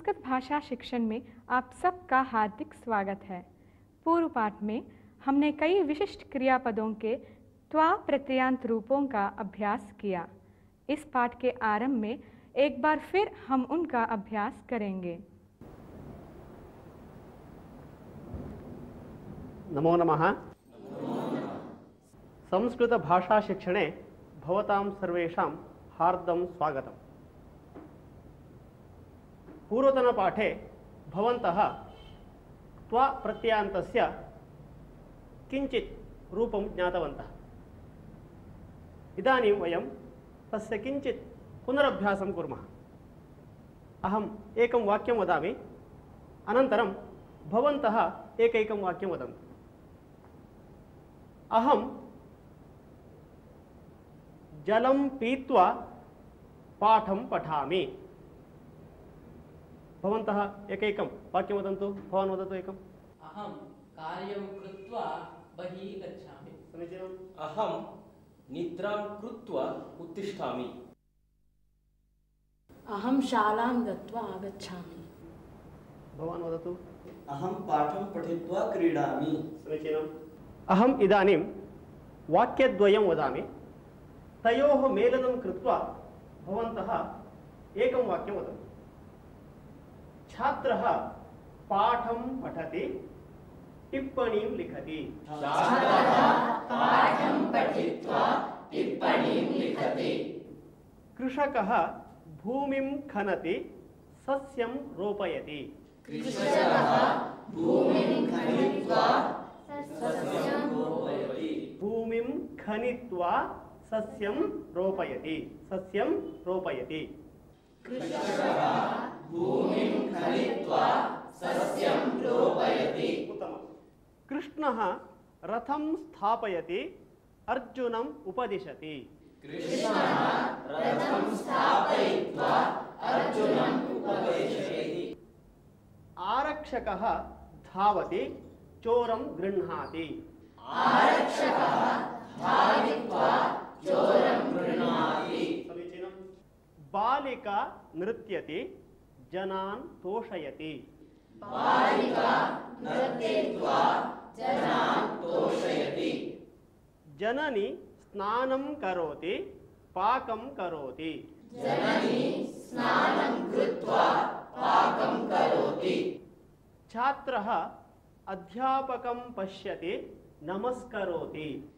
संस्कृत भाषा शिक्षण में आप सबका हार्दिक स्वागत है। पूर्व पाठ में हमने कई विशिष्ट क्रियापदों के त्वा प्रत्ययांत रूपों का अभ्यास किया। इस पाठ के आरंभ में एक बार फिर हम उनका अभ्यास करेंगे। नमो नमः। संस्कृत भाषा शिक्षणे भवतां सर्वेषां हार्दं स्वागतम्। पूर्वतनपाठे भवन्तः त्वा प्रत्ययान्तस्य किञ्चित् रूपं ज्ञातवन्तः। इदानीं वयं तस्य किञ्चित् पुनरभ्यासं कुर्मः। अहम् एकं वाक्यं वदामि, अनन्तरं भवन्तः एकैकं वाक्यं वदन्तु। अहं जलं पीत्वा पाठं पठामि। भवन्तः एकैकं वाक्यं वदन्तु। भवान् वदतु एकम्। अहं कार्यं कृत्वा बहिः गच्छामि। समीचीनम्। अहं निद्रां कृत्वा उत्तिष्ठामि। अहं शालां गत्वा आगच्छामि। भवान् वदतु। अहं पाठं पठित्वा क्रीडामि। समीचीनम्। अहम् इदानीं वाक्यद्वयं वदामि, तयोः मेलनं कृत्वा भवन्तः एकं वाक्यं वदन्तु। छात्रः पाठं पठति, टिप्पणीं लिखति। कृषकः भूमिं खनति, सस्यं रोपयति। भूमिं खनित्वा सस्यं रोपयति। सस्यं रोपयति। उत्तमम्। कृष्णः रथं स्थापयति, अर्जुनम् उपदिशति। आरक्षकः धावति, चोरं गृह्णाति। समीचीनम्। बालिका नृत्यति, जनान् तोषयति। जननी स्नानं करोति, पाकं करोति। छात्रः अध्यापकं पश्यति, नमस्करोति।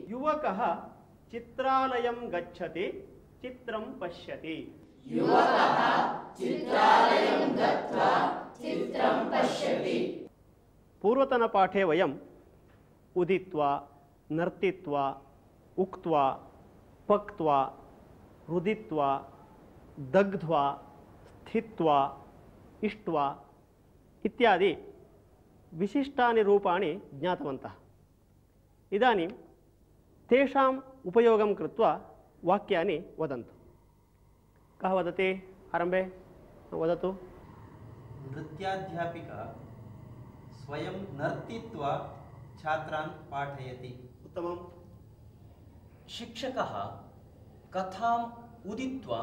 युवकः चित्रालयं गच्छति, चित्रं पश्यति। पूर्वतनपाठे वयम् उदित्वा, नर्तित्वा, उक्त्वा, पक्त्वा, रुदित्वा, दग्ध्वा, स्थित्वा, इष्ट्वा इत्यादि विशिष्टानि रूपाणि ज्ञातवन्तः। इदानीं तेषाम् उपयोगं कृत्वा वाक्यानि वदन्तु। कः वदति? आरम्भे वदतु। नृत्याध्यापिका स्वयं नर्तित्वा छात्रान् पाठयति। उत्तमम्। शिक्षकः कथाम् उदित्वा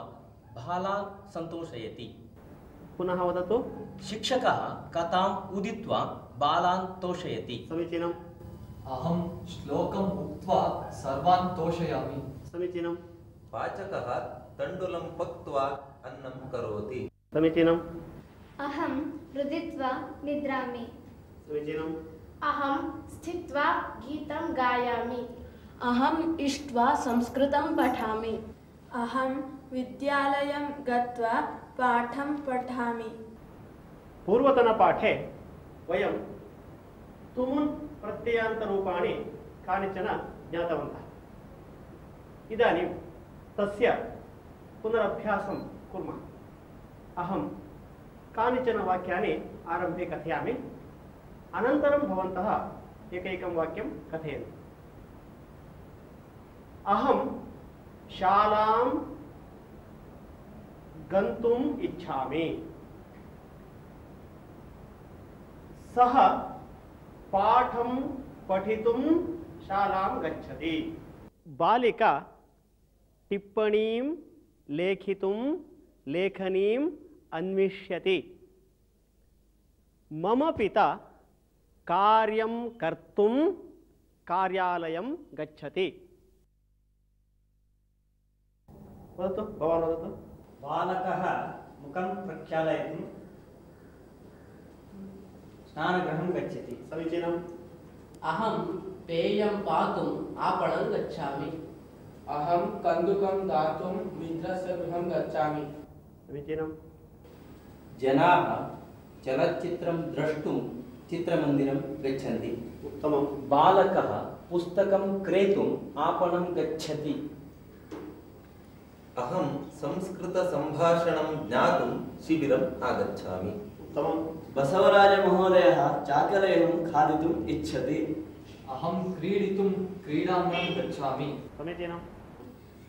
बालान् सन्तोषयति। पुनः वदतु। शिक्षकः कथाम् उदित्वा बालान् तोषयति। समीचीनम्। अहं श्लोकम् उक्त्वा सर्वान् तोषयामि। समीचीनम्। पाचकः तण्डुलं पक्त्वा अन्नं करोति। समीचीनम्। अहं रुदित्वा निद्रामि। समीचीनम्। अहं स्थित्वा गीतं गायामि। अहम् इष्ट्वा संस्कृतं पठामि। अहं विद्यालयं गत्वा पाठं पठामि। पूर्वतनपाठे वयं तुमुन् प्रत्ययान्तरूपाणि कानिचन ज्ञातवन्तः। इदानीं तस्य पुनरभ्यासं कुर्मः। अहं कानिचन वाक्यानि आरम्भे कथयामि, अनन्तरं भवन्तः एकैकं वाक्यं कथयन्तु। अहं शालां गन्तुम् इच्छामि। सः पाठं पठितुं शालां गच्छति। बालिका टिप्पणीं लेखितुं लेखनीम् अन्विष्यति। मम पिता कार्यं कर्तुं कार्यालयं गच्छति। वदतु, भवान् वदतु। बालकः मुखं प्रक्षालयितुं स्नानगृहं गच्छति। समीचीनम्। अहं पेयं पातुम् आपणं गच्छामि। अहं कन्दुकं दातुं मित्रस्य गृहं गच्छामि। समीचीनम्। जनाः चलच्चित्रं द्रष्टुं चित्रमन्दिरं गच्छन्ति। उत्तमं। बालकः पुस्तकं क्रेतुम् आपणं गच्छति। अहं संस्कृतसम्भाषणं ज्ञातुं शिबिरम् आगच्छामि। उत्तमं। बसवराजमहोदयः चाकलेहं खादितुम् इच्छति। अहं क्रीडितुं क्रीडाङ्गणं गच्छामि। समीचीनम्।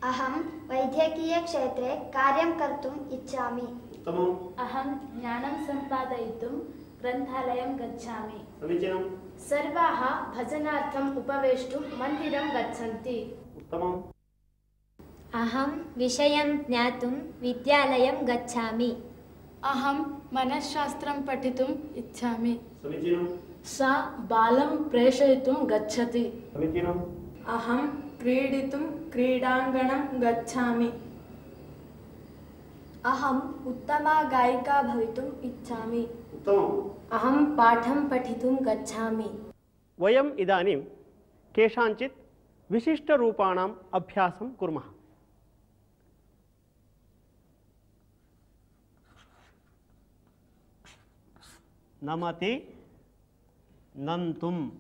अहं वैद्यकीयक्षेत्रे कार्यं कर्तुम् इच्छामि। उत्तमम्। अहं ज्ञानं सम्पादयितुं ग्रन्थालयं गच्छामि। समीचीनम्। सर्वाः भजनार्थम् उपवेष्टुं मन्दिरं गच्छन्ति। उत्तमम्। अहं विषयं ज्ञातुं विद्यालयं गच्छामि। अहं मनश्शास्त्रं पठितुम् इच्छामि। समीचीनम्। सा बालं प्रेषयितुं गच्छति। समीचीनम्। अहं क्रीडितुं क्रीडाङ्गणं गच्छामि। अहम् उत्तमा गायिका भवितुम् इच्छामि। उत्तमम्। अहं पाठं पठितुं गच्छामि। वयम् इदानीं केषाञ्चित् विशिष्टरूपाणाम् अभ्यासं कुर्मः। नमति, नन्तुम्,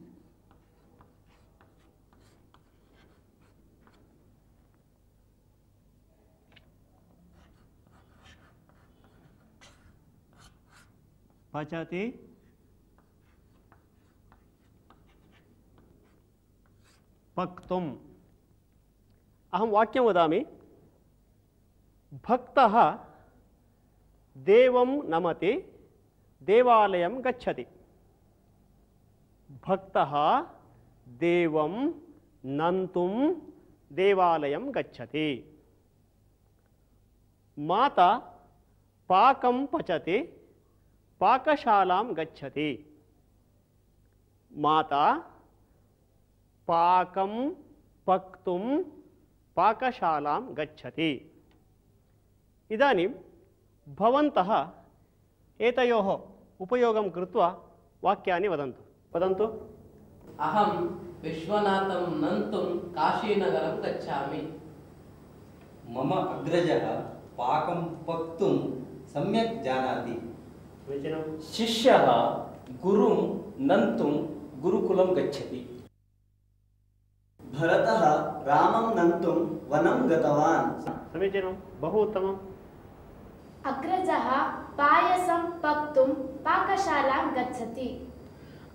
पचति, पक्तुम्। अहं वाक्यं वदामि। भक्तः देवं नमति, देवालयं गच्छति। भक्तः देवं नन्तुं देवालयं गच्छति। माता पाकं पचति, पाकशालां गच्छति। माता पाकं पक्तुं पाकशालां गच्छति। इदानीं भवन्तः एतयोः उपयोगं कृत्वा वाक्यानि वदन्तु। वदन्तु। अहं विश्वनाथं नन्तुं काशीनगरं गच्छामि। मम अग्रजः पाकं पक्तुं सम्यक् जानाति। शिष्यः गुरुं नन्तुं गुरुकुलं गच्छति। भरतः रामं नन्तुं वनं गतवान्। समीचीनं, बहु उत्तमम्। अग्रजः पायसं पक्तुं पाकशालां गच्छति।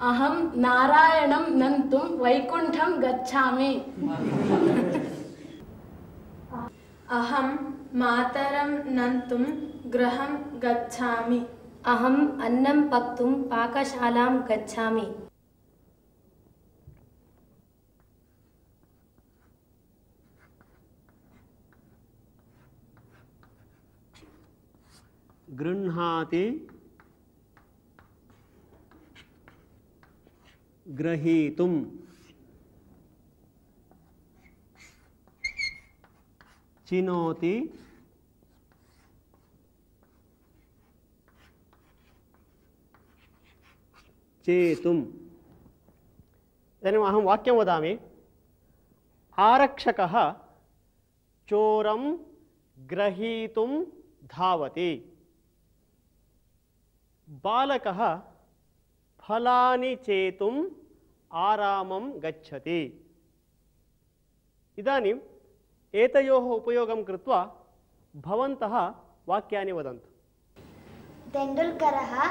अहं नारायणं नन्तुं वैकुण्ठं गच्छामि। अहं मातरं नन्तुं गृहं गच्छामि। अहम् अन्नं पक्तुं पाकशालां गच्छामि। गृह्णाति, ग्रहीतुं, चिनोति, चेतुम्। इदानीम् अहं वाक्यं वदामि। आरक्षकः चोरं ग्रहीतुं धावति। बालकः फलानि चेतुम् आरामं गच्छति। इदानीम् एतयोः उपयोगं कृत्वा भवन्तः वाक्यानि वदन्तु। तेण्डुल्करः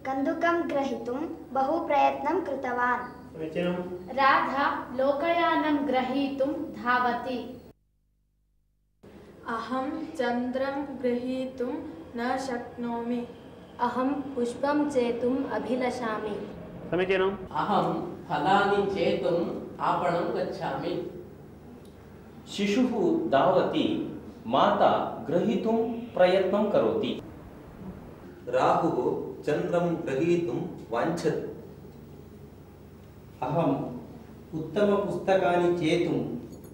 कन्दुकं ग्रहीतुं बहु प्रयत्नं कृतवान्। राधा लोकयानं ग्रहीतुं धावति। अहं चन्द्रं ग्रहीतुं न शक्नोमि। अहं पुष्पं चेतुम् अभिलषामि। अहं फलानि चेतुम् आपणं गच्छामि। शिशुः धावति, माता ग्रहीतुं प्रयत्नं करोति। राहुः चन्द्रं ग्रहीतुं वाञ्छति। अहम् उत्तमपुस्तकानि चेतुं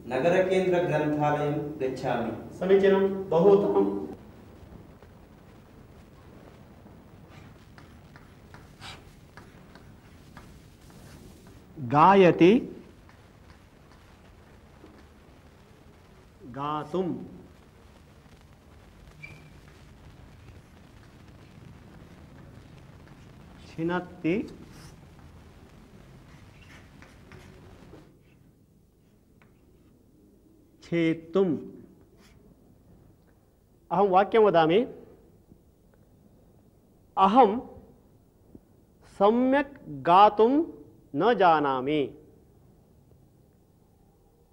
नगरकेन्द्रग्रन्थालयं गच्छामि। समीचीनं, बहु उत्तमम्। गायति, गातुं, छिनत्ति, छेत्तुम्। अहं वाक्यं वदामि। अहं सम्यक् गातुं न जानामि।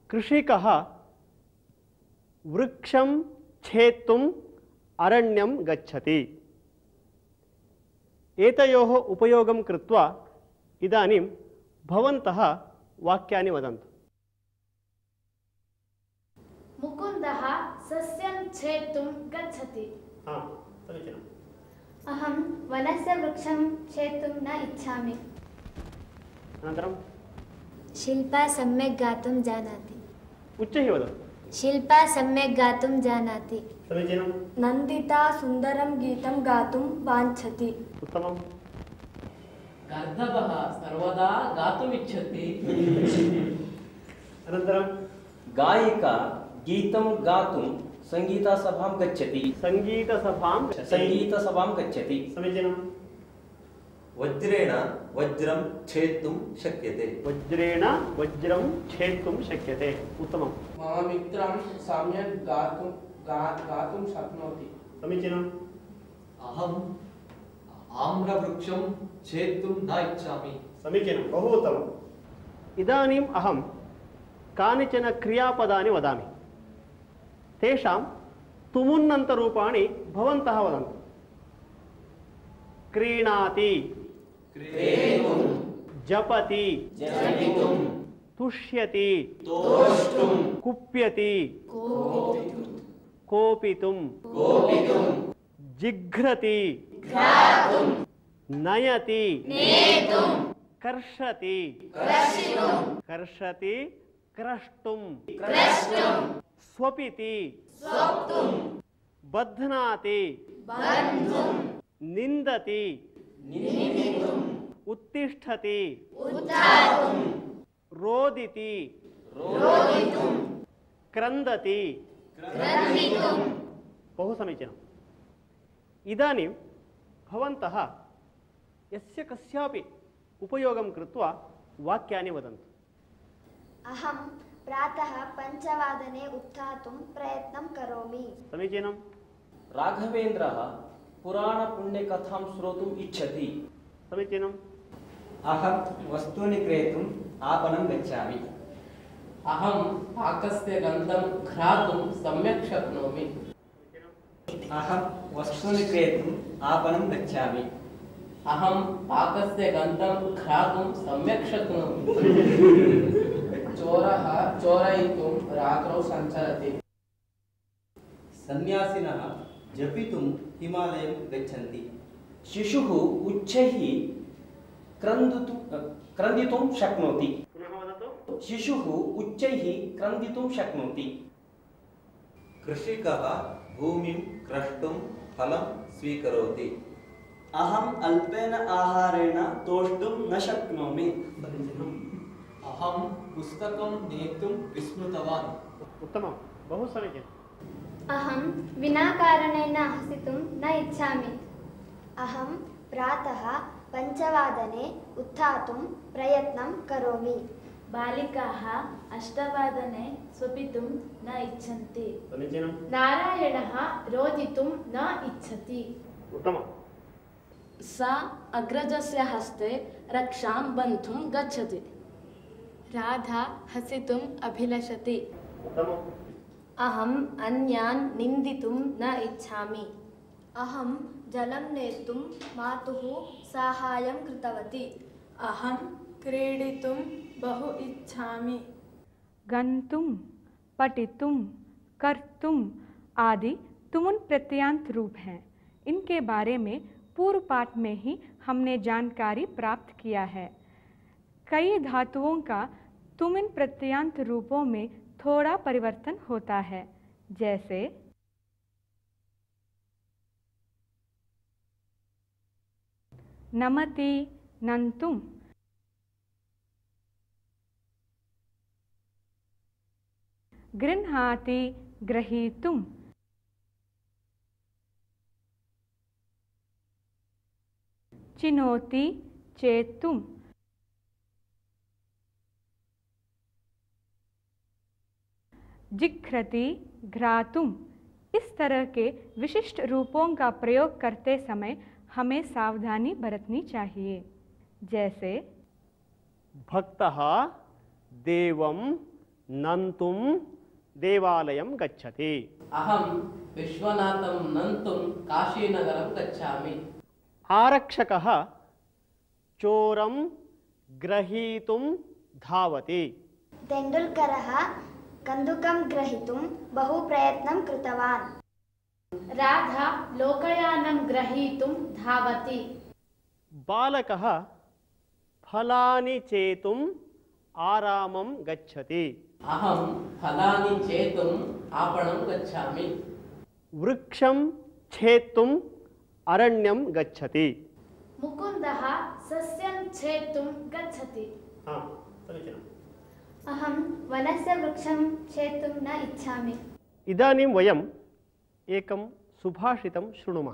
कृषिकः वृक्षं छेत्तुम् अरण्यं गच्छति। एतयोः उपयोगं कृत्वा इदानीं भवन्तः वाक्यानि वदन्तु। मुकुन्दः सस्यं छेत्तुं गच्छति। समीचीनम्। अहं वनस्य वृक्षं छेत्तुं न इच्छामि। अनन्तरं शिल्पा सम्यक् गातुं जानाति। उच्चैः वदतु। शिल्पा सम्यक् गातुं जानाति। समीचीनं। नन्दिता सुन्दरं गीतं गातुं वाञ्छति। उत्तमम्। गर्दभः सर्वदा गातुमिच्छति। अनन्तरं गायिका गीतं गातुं सङ्गीतसभां गच्छति। सङ्गीतसभां गच्छति। समीचीनं। वज्रेण वज्रं छेत्तुं शक्यते। वज्रेण वज्रं छेत्तुं शक्यते। उत्तमं। मम मित्रं सम्यक् गातुं शक्नोति। समीचीनम्। अहम् आम्रवृक्षं छेत्तुं न इच्छामि। समीचीनं, बहु उत्तमम्। इदानीम् अहं कानिचन क्रियापदानि वदामि। तेषां तुमुन्नन्तरूपाणि भवन्तः वदन्तु। क्रीणाति, जपति, तुष्यति, कुप्यति, कोपितुं, जिघ्रति, नयति, कर्षति, कर्षति, क्रष्टुं, स्वपिति, बध्नाति, निन्दति, उत्तिष्ठति, रोदिति, क्रन्दति। बहु समीचीनम्। इदानीं भवन्तः यस्य कस्यापि उपयोगं कृत्वा वाक्यानि वदन्तु। अहं प्रातः 5 वादने उत्थातुं प्रयत्नं करोमि। समीचीनं। राघवेन्द्रः पुराणपुण्यकथां श्रोतुम् इच्छति। समीचीनम्। अहं वस्तूनि क्रेतुम् आपणं गच्छामि। अहं पाकस्य गन्धं घ्रातुं सम्यक् शक्नोमि। अहं वस्तूनि क्रेतुम् आपणं गच्छामि। अहं पाकस्य गन्धं घ्रातुं सम्यक् शक्नोमि। चोरः चोरयितुं रात्रौ सञ्चरति। सन्यासिनः जपितुं हिमालयं गच्छन्ति। शिशुः उच्चैः क्रन्दितुं शक्नोति। शिशुः उच्चैः क्रन्दितुं शक्नोति। कृषिकः भूमिं क्रष्टुं फलं स्वीकरोति। अहम् अल्पेन आहारेण तोष्टुं न शक्नोमि। अहं पुस्तकं नेतुं विस्मृतवान्। उत्तमं, बहु समीचीनम्। अहं विना कारणेन हसितुं न इच्छामि। अहं प्रातः 5 वादने उत्थातुं प्रयत्नं करोमि। बालिकाः 8 वादने स्वपितुं न इच्छन्ति। समीचीनं। नारायणः रोदितुं न इच्छति। उत्तमम्। सा अग्रजस्य हस्ते रक्षां बन्धुं गच्छति। राधा हसितुम् अभिलषति। उत्तमम्। अहम् अन्यान् निन्दितुं न इच्छामि। अहं जलं नेतुं मातुः साहाय्यं कृतवती। अहं क्रीडितुं बहु इच्छामि। गन्तुं पठितुम, कर्तुम आदि तुमुन प्रत्ययांत रूप हैं। इनके बारे में पूर्व पाठ में ही हमने जानकारी प्राप्त किया है। कई धातुओं का तुमुन प्रत्ययांत रूपों में थोड़ा परिवर्तन होता है, जैसे नमति, नंतुम, गृह्णाति, ग्रहीतुम, चिनोति, चेतुम, जिघ्रति, घ्रातुम। इस तरह के विशिष्ट रूपों का प्रयोग करते समय हमें सावधानी बरतनी चाहिए। जैसे भक्तः देवं नन्तुं देवालयं गच्छति। अहं विश्वनाथं नन्तुं काशीनगरं गच्छामि। आरक्षकः चोरं ग्रहीतुं धावति। तेण्डुल्करः कन्दुकं ग्रहीतुं बहु प्रयत्नं कृतवान्। राधा लोकयानं ग्रहीतुं धावति। बालकः फलानि चेतुम् आरामं गच्छति। अहं फलानि चेतुम् आपणं गच्छामि। वृक्षं छेत्तुम् अरण्यं गच्छति। मुकुन्दः सस्यं छेत्तुं गच्छति। अहं वनस्य वृक्षं छेत्तुं न इच्छामि। इदानीं वयम् एकं सुभाषितं शृणुमः।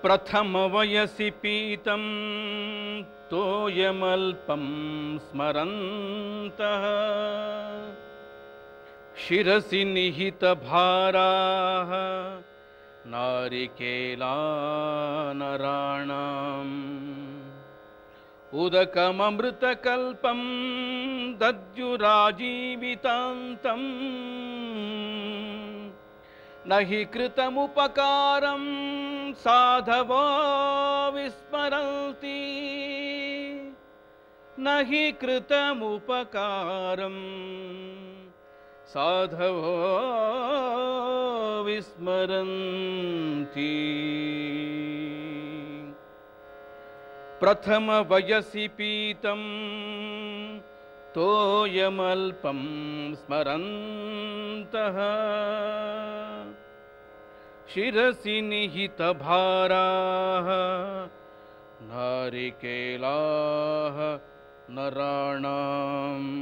प्रथम वयसि पीतं तोयमल्पं स्मरन्तः शिरसि निहितभाराः नारिकेलानराणाम् उदकममृतकल्पं दद्युराजीवितान्तम् न हि कृतमुपकारं साधवो विस्मरन्ति। न हि कृतमुपकारं साधवो विस्मरन्ति। प्रथम वयसि पीतं तोयमल्पं स्मरन्तः शिरसि निहितभाराः नारिकेलाः नराणाम्।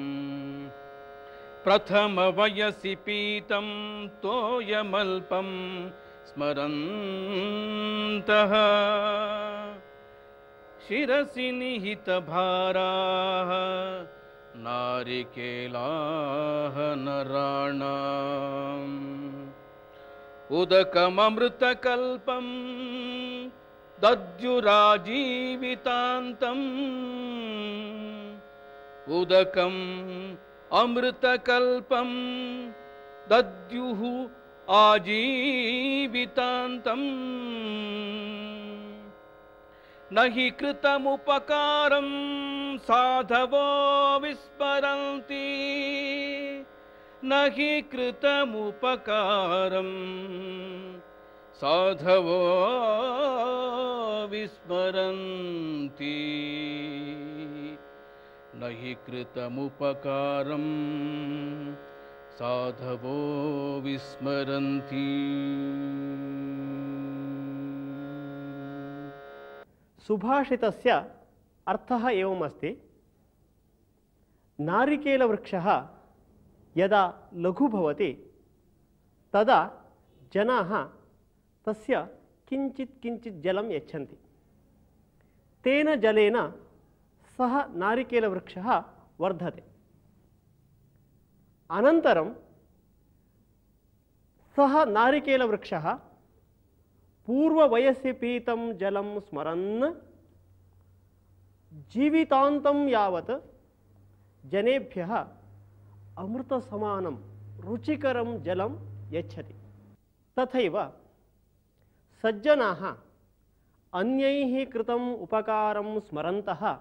प्रथम वयसि पीतं तोयमल्पं स्मरन्तः शिरसि निहितभाराः नारिकेलाः नराणाम् उदकममृतकल्पं दद्युराजीवितान्तम् उदकम् अमृतकल्पं दद्युः आजीवितान्तम्। न हि कृतमुपकारं साधवो विस्मरन्ति। न हि कृतमुपकारं साधवो विस्मरन्ति। न हि कृतमुपकारं साधवो विस्मरन्ति। सुभाषितस्य अर्थः एवमस्ति। नारिकेलवृक्षः यदा लघु भवति तदा जनाः तस्य किञ्चित् किञ्चित् जलं यच्छन्ति। तेन जलेन सः नारिकेलवृक्षः वर्धते। अनन्तरं सः नारिकेलवृक्षः पूर्ववयसि पीतं जलं स्मरन् जीवितान्तं यावत् जनेभ्यः अमृतसमानं रुचिकरं जलं यच्छति। तथैव सज्जनाः अन्यैः कृतम् उपकारं स्मरन्तः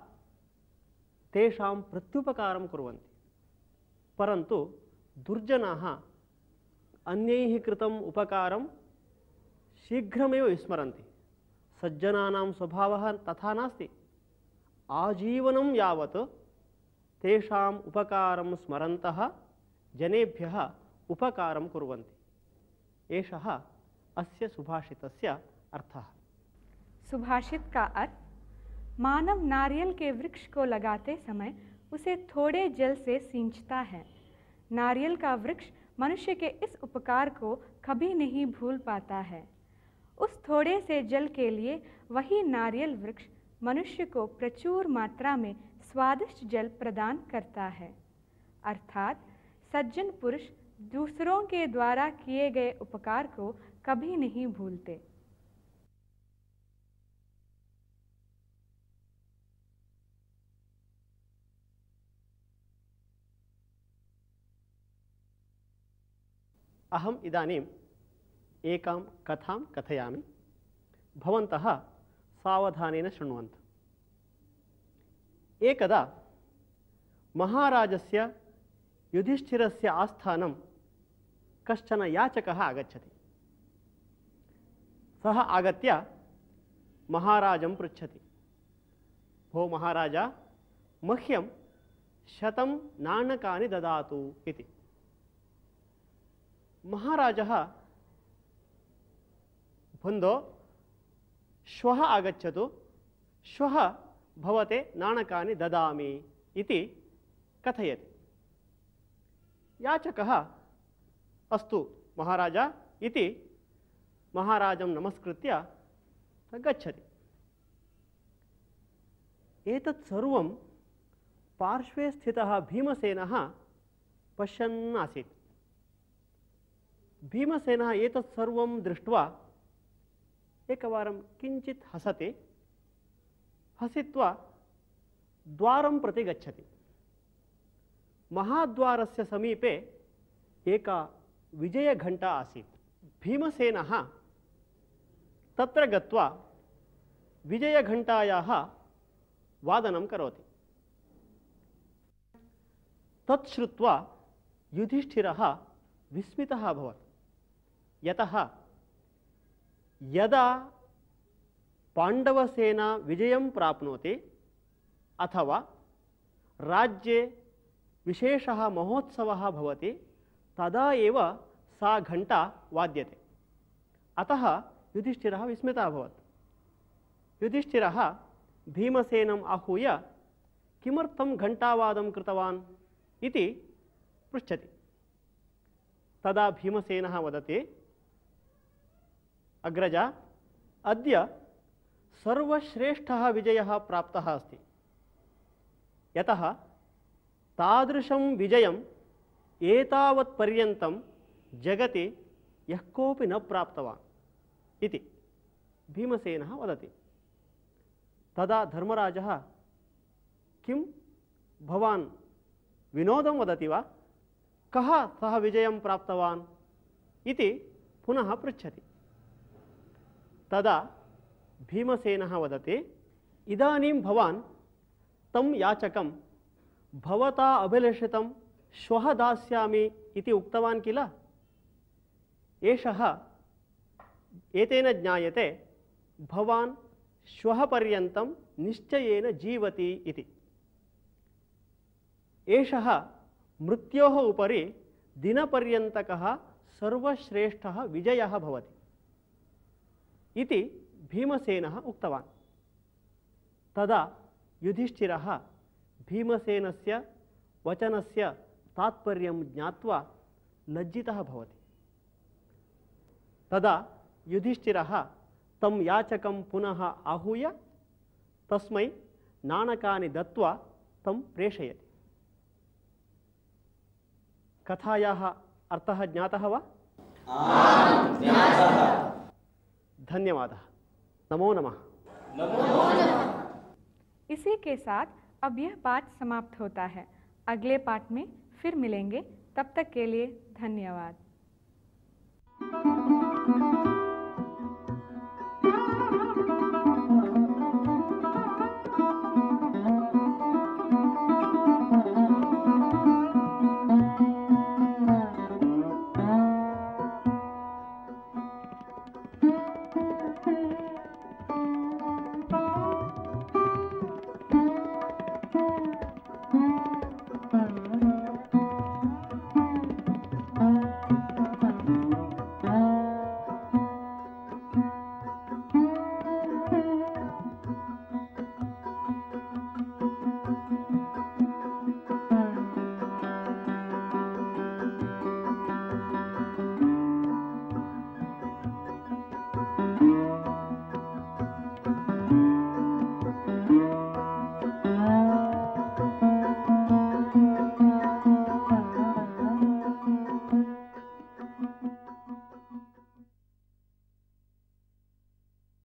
तेषां प्रत्युपकारं कुर्वन्ति, परन्तु दुर्जनाः अन्यैः कृतम् उपकारं शीघ्रमेव विस्मरन्ति। सज्जनानां स्वभावः तथा नास्ति। आजीवनं यावत् तेषाम् उपकारं स्मरन्तः जनेभ्यः उपकारं कुर्वन्ति। एषः अस्य सुभाषितस्य अर्थः। सुभाषित का अर्थ: मानव नारियल के वृक्ष को लगाते समय उसे थोड़े जल से सींचता है। नारियल का वृक्ष मनुष्य के इस उपकार को कभी नहीं भूल पाता है। उस थोड़े से जल के लिए वही नारियल वृक्ष मनुष्य को प्रचुर मात्रा में स्वादिष्ट जल प्रदान करता है। अर्थात सज्जन पुरुष दूसरों के द्वारा किए गए उपकार को कभी नहीं भूलते। अहम् इदानीम् एकां कथां कथयामि, भवन्तः सावधानेन शृण्वन्तु। एकदा महाराजस्य युधिष्ठिरस्य आस्थानं कश्चन याचकः आगच्छति। सः आगत्य महाराजं पृच्छति, भो महाराज, मह्यं 100 नाणकानि ददातु इति। महाराजः, बन्धो श्वः आगच्छतु, श्वः भवते नाणकानि ददामि इति कथयति। याचकः अस्तु महाराज इति महाराजं नमस्कृत्य गच्छति। एतत् सर्वं पार्श्वे स्थितः भीमसेनः पश्यन् आसीत्। भीमसेनः एतत् सर्वं दृष्ट्वा एकवारं किञ्चित् हसति, हसित्वा द्वारं प्रति गच्छति। महाद्वारस्य समीपे एका विजयघण्टा आसीत्। भीमसेनः तत्र गत्वा विजयघण्टायाः वादनं करोति। तत् श्रुत्वा युधिष्ठिरः विस्मितः अभवत्, यतः यदा पाण्डवसेना विजयं प्राप्नोति अथवा राज्ये विशेषः महोत्सवः भवति तदा एव सा घण्टा वाद्यते। अतः युधिष्ठिरः विस्मितः अभवत्। युधिष्ठिरः भीमसेनम् आहूय किमर्थं घण्टावादं कृतवान् इति पृच्छति। तदा भीमसेनः वदति, अग्रज, अद्य सर्वश्रेष्ठः विजयः प्राप्तः अस्ति, यतः तादृशं विजयम् एतावत् पर्यन्तं जगति यः कोऽपि न प्राप्तवान् इति भीमसेनः वदति। तदा धर्मराजः, किं भवान् विनोदं वदति वा? कः सः विजयं प्राप्तवान् इति पुनः पृच्छति। तदा भीमसेनः वदति, इदानीं भवान् तं याचकं भवता अभिलषितं श्वः दास्यामि इति उक्तवान् किल? एतेन ज्ञायते भवान् श्वः पर्यन्तं निश्चयेन जीवति इति। एषः मृत्योः उपरि दिनपर्यन्तकः सर्वश्रेष्ठः विजयः भवति इति भीमसेनः उक्तवान्। तदा युधिष्ठिरः भीमसेनस्य वचनस्य तात्पर्यं ज्ञात्वा लज्जितः भवति। तदा युधिष्ठिरः तं याचकं पुनः आहूय तस्मै नाणकानि दत्त्वा तं प्रेषयति। कथायाः अर्थः ज्ञातः वा? धन्यवादः। नमो नमः। इसी के साथ अब यह पाठ समाप्त होता है। अगले पाठ में फिर मिलेंगे, तब तक के लिए धन्यवाद।